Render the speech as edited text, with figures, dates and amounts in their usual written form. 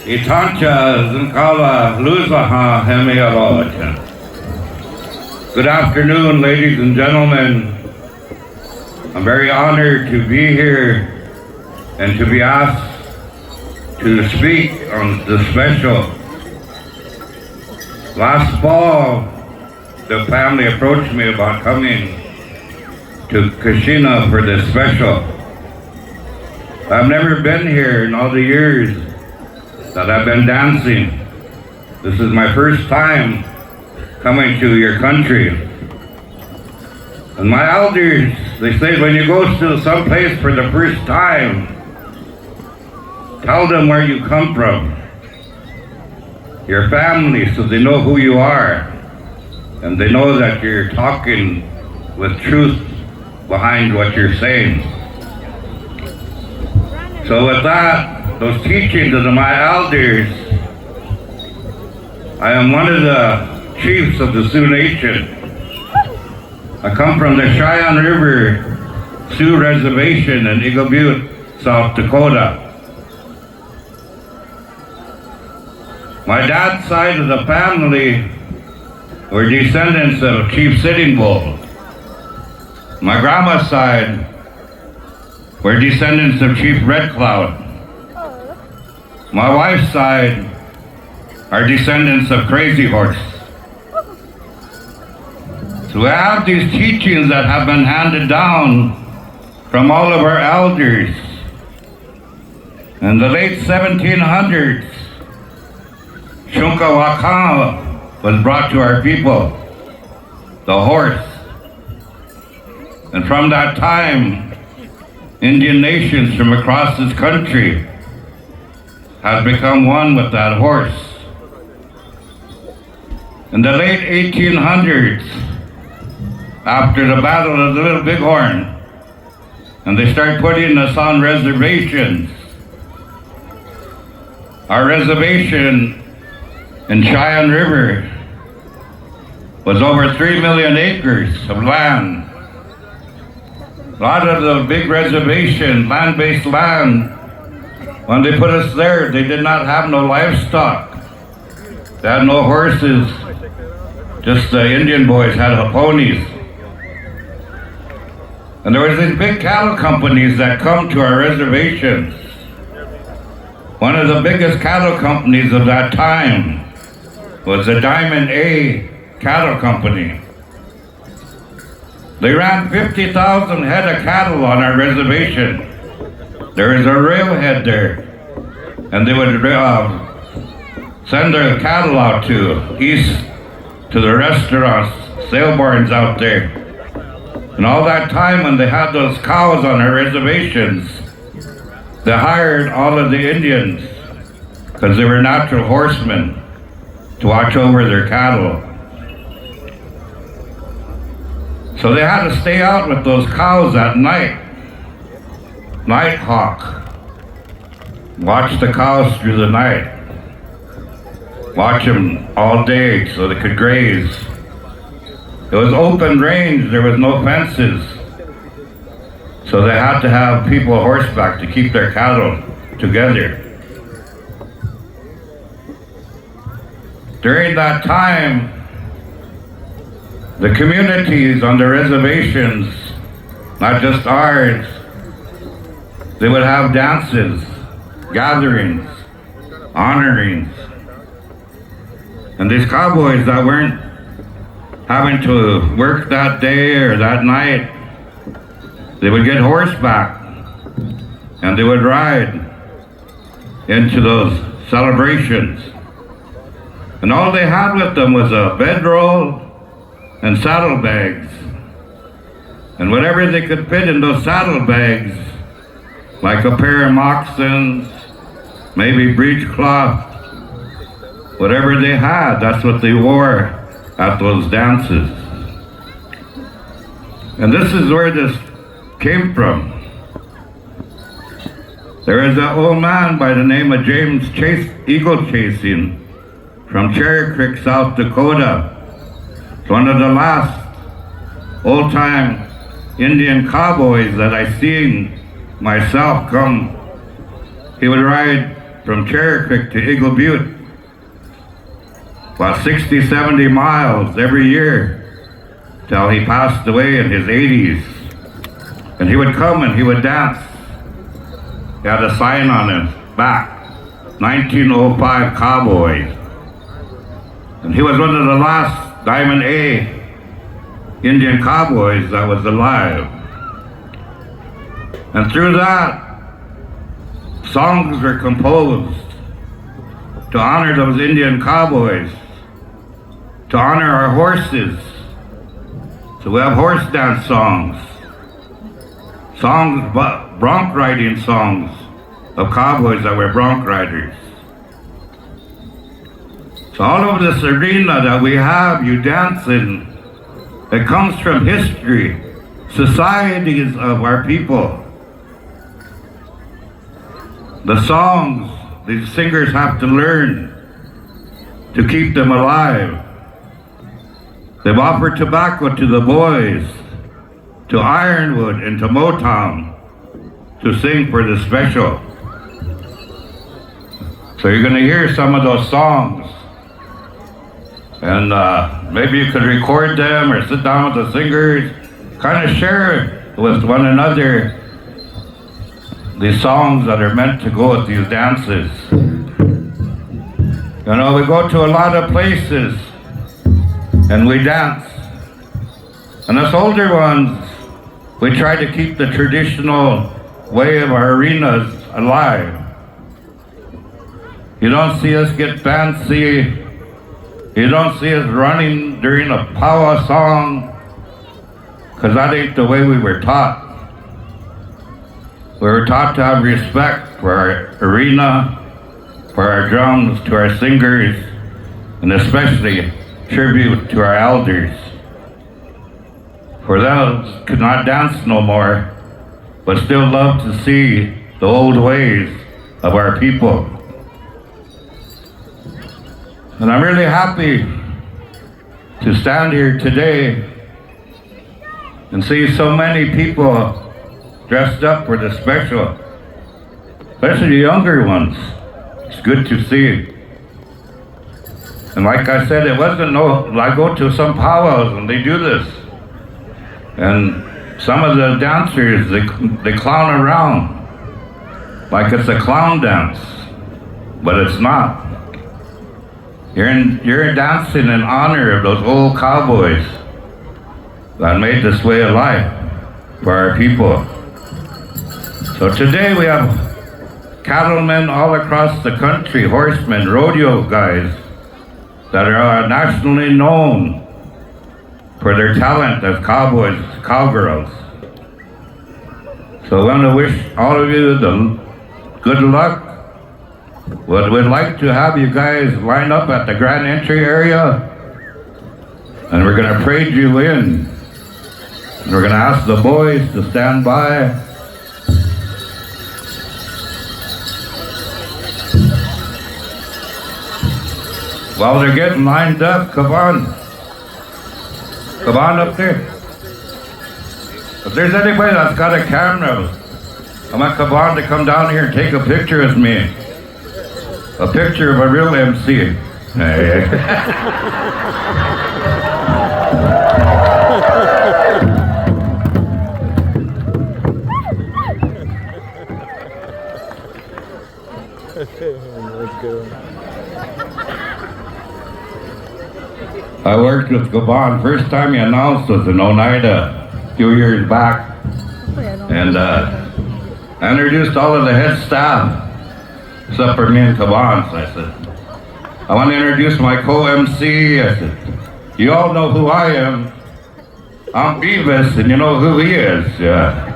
Itancha Zinkala Luzaha Hemialocha. Good afternoon, ladies and gentlemen. I'm very honored to be here and to be asked to speak on the special. Last fall, the family approached me about coming to Kashina for this special. I've never been here in all the years that I've been dancing. This is my first time coming to your country. And my elders, they say when you go to some place for the first time, tell them where you come from, your family, so they know who you are, and they know that you're talking with truth behind what you're saying. So with that, those teachings of my elders, I am one of the chiefs of the Sioux Nation. I come from the Cheyenne River Sioux Reservation in Eagle Butte, South Dakota. My dad's side of the family were descendants of Chief Sitting Bull. My grandma's side were descendants of Chief Red Cloud. My wife's side are descendants of Crazy Horse. So we have these teachings that have been handed down from all of our elders. In the late 1700s, Shunkawaka was brought to our people, the horse. And from that time, Indian nations from across this country have become one with that horse. In the late 1800s, after the Battle of the Little Bighorn, and they start putting us on reservations. Our reservation in Cheyenne River was over 3 million acres of land. A lot of the big reservation, land-based land, when they put us there, they did not have no livestock. They had no horses, just the Indian boys had ponies. And there was these big cattle companies that come to our reservations. One of the biggest cattle companies of that time was the Diamond A Cattle Company. They ran 50,000 head of cattle on our reservation. There is a railhead there, and they would send their cattle out east to the restaurants, sale barns out there. And all that time when they had those cows on our reservations, they hired all of the Indians, because they were natural horsemen, to watch over their cattle. So they had to stay out with those cows at night. Night hawk. Watch the cows through the night. Watch them all day so they could graze. It was open range, there was no fences. So they had to have people horseback to keep their cattle together. During that time, the communities on the reservations, not just ours, they would have dances, gatherings, honorings. And these cowboys that weren't having to work that day or that night, they would get horseback and they would ride into those celebrations. And all they had with them was a bedroll and saddlebags. And whatever they could fit in those saddlebags, like a pair of moccasins, maybe breechcloth, whatever they had, that's what they wore at those dances. And this is where this came from. There is an old man by the name of James Eagle Chasing from Cherry Creek, South Dakota. It's one of the last old-time Indian cowboys that I seen myself come. He would ride from Cherry Creek to Eagle Butte. About 60, 70 miles every year till he passed away in his 80s. And he would come and he would dance. He had a sign on his back, 1905 Cowboys. And he was one of the last Diamond A Indian cowboys that was alive. And through that, songs were composed to honor those Indian cowboys, to honor our horses. So we have horse dance songs, bronc riding songs of cowboys that were bronc riders. So all over this arena that we have you dancing, it comes from history, societies of our people. The songs these singers have to learn to keep them alive. They've offered tobacco to the boys, to Ironwood and to Motown to sing for the special. So you're going to hear some of those songs. And maybe you could record them or sit down with the singers, kind of share with one another these songs that are meant to go with these dances. You know, we go to a lot of places and we dance. And us older ones, we try to keep the traditional way of our arenas alive. You don't see us get fancy. You don't see us running during a powwow song, because that ain't the way we were taught. We were taught to have respect for our arena, for our drums, to our singers, and especially tribute to our elders. For those could not dance no more, but still love to see the old ways of our people. And I'm really happy to stand here today and see so many people dressed up for the special, especially the younger ones. It's good to see. And like I said, it wasn't I go to some powwows and they do this. And some of the dancers, they clown around like it's a clown dance, but it's not. You're dancing in honor of those old cowboys that made this way of life for our people. So today we have cattlemen all across the country, horsemen, rodeo guys that are nationally known for their talent as cowboys, cowgirls. So I want to wish all of you the good luck. We'd like to have you guys line up at the grand entry area, and we're going to parade you in. And we're going to ask the boys to stand by. While they're getting lined up, come on up there. If there's anybody that's got a camera, I want Kavan to come down here and take a picture with me. A picture of a real MC. Hey. I worked with Gabon. First time he announced was in Oneida a few years back. And I introduced all of the head staff, except for me and Gabon. So I said, I want to introduce my co-MC. I said, you all know who I am. I'm Beavis, and you know who he is. Yeah.